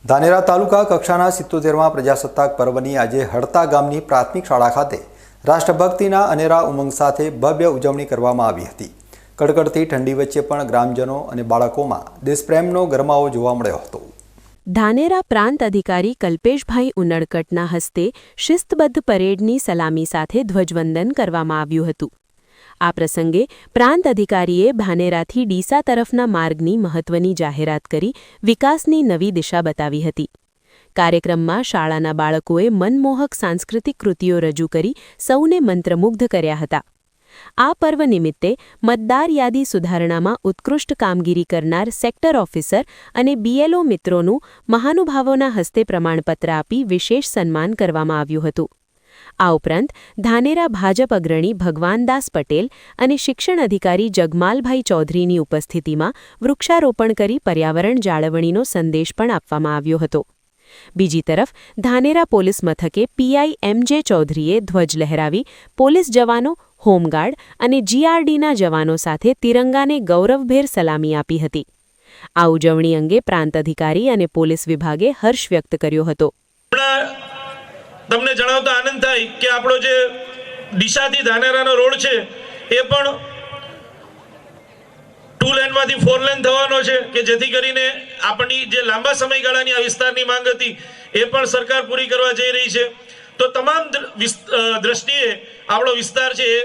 ધાનેરા તાલુકા કક્ષાના 77મા પ્રજાસત્તાક પર્વની આજે હડતા ગામની પ્રાથમિક શાળા ખાતે રાષ્ટ્રભક્તિના અનેરા ઉમંગ સાથે ભવ્ય ઉજવણી કરવામાં આવી હતી। કડકડતી ઠંડી વચ્ચે પણ ગ્રામજનો અને બાળકોમાં દેશપ્રેમનો ગરમાવો જોવા મળ્યો હતો। ધાનેરા પ્રાંત અધિકારી કલ્પેશભાઈ ઉનડકટના હસ્તે શિસ્તબદ્ધ પરેડની સલામી સાથે ધ્વજવંદન કરવામાં આવ્યું હતું। આ પ્રસંગે પ્રાંત અધિકારીએ ધાનેરાથી ડીસા તરફના માર્ગની મહત્વની જાહેરાત કરી વિકાસની નવી દિશા બતાવી હતી। કાર્યક્રમમાં શાળાના બાળકોએ મનમોહક સાંસ્કૃતિક કૃતિઓ રજૂ કરી સૌને મંત્રમુગ્ધ કર્યા હતા। આ પર્વ નિમિત્તે મતદાર યાદી સુધારણામાં ઉત્કૃષ્ટ કામગીરી કરનાર સેક્ટર ઓફિસર અને બીએલઓ મિત્રોનું મહાનુભાવોના હસ્તે પ્રમાણપત્ર આપી વિશેષ સન્માન કરવામાં આવ્યું હતું। આ ઉપરાંત ધાનેરા ભાજપ અગ્રણી ભગવાનદાસ પટેલ અને શિક્ષણ અધિકારી જગમાલભાઈ ચૌધરીની ઉપસ્થિતિમાં વૃક્ષારોપણ કરી પર્યાવરણ જાળવણીનો સંદેશ પણ આપવામાં આવ્યો હતો। બીજી તરફ ધાનેરા પોલીસ મથકે પીઆઈ એમજે ચૌધરીએ ધ્વજ લહેરાવી પોલીસ જવાનો, હોમગાર્ડ અને જીઆરડીના જવાનો સાથે તિરંગાને ગૌરવભેર સલામી આપી હતી। આ ઉજવણી અંગે પ્રાંત અધિકારી અને પોલીસ વિભાગે હર્ષ વ્યક્ત કર્યો હતો। તમને જણાવતા આનંદ થાય કે આપણો જે ડીસાથી ધાનેરાનો રોડ છે એ પણ 2 લેનમાંથી 4 લેન થવાનો છે કે જેથી કરીને આપણી જે લાંબા સમયગાળાની આ વિસ્તારની માંગ હતી એ પણ સરકાર પૂરી કરવા જઈ રહી છે। તો તમામ દ્રષ્ટિએ આપણો વિસ્તાર છે એ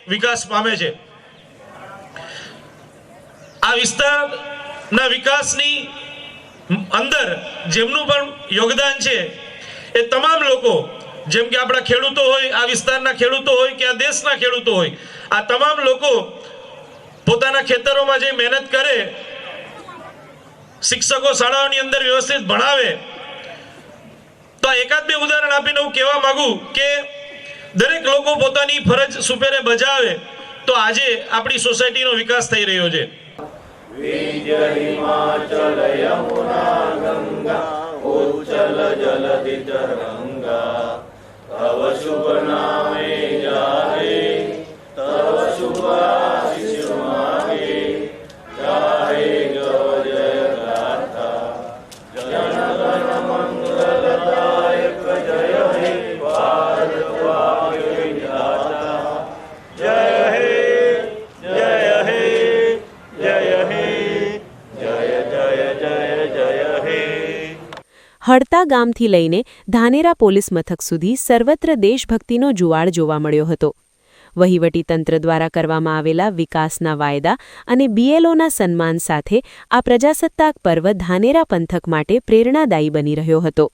વિકાસ પામે છે। આ વિસ્તારના વિકાસની અંદર જેમનું પણ યોગદાન છે એ તમામ લોકો, જેમ કે આપણા ખેડૂતો હોય, આ વિસ્તારના ખેડૂતો હોય કે આ દેશના ખેડૂતો હોય, આ તમામ લોકો પોતાના ખેતરોમાં જે મહેનત કરે, શિક્ષકો શાળાઓની અંદર વ્યવસ્થિત ભણાવે, તો એકાદ બે ઉદાહરણ આપીને હું કહેવા માંગુ કે દરેક લોકો પોતાની ફરજ સુપેરે બજાવે તો આજે આપણી સોસાયટીનો વિકાસ થઈ રહ્યો છે। વિજય હિમાચલ યમુના ગંગા ઉચ્ચલ જલધિ તરંગા તવ શુભ નામે જાહે તવ શુભ આશીષ માગે જાહે ગવ જય ગાથા જન ગણ મંગલદાયક જય હે ભારત ભાગ્ય વિધાતા જય હે જય હે જય હે જય જય જય જય હે। હડતા ગામથી લઈને ધાનેરા પોલીસ મથક સુધી સર્વત્ર દેશભક્તિનો જુવાળ જોવા મળ્યો હતો। વહીવટીતંત્ર દ્વારા કરવામાં આવેલા વિકાસના વાયદા અને બીએલઓના સન્માન સાથે આ પ્રજાસત્તાક પર્વ ધાનેરા પંથક માટે પ્રેરણાદાયી બની રહ્યો હતો।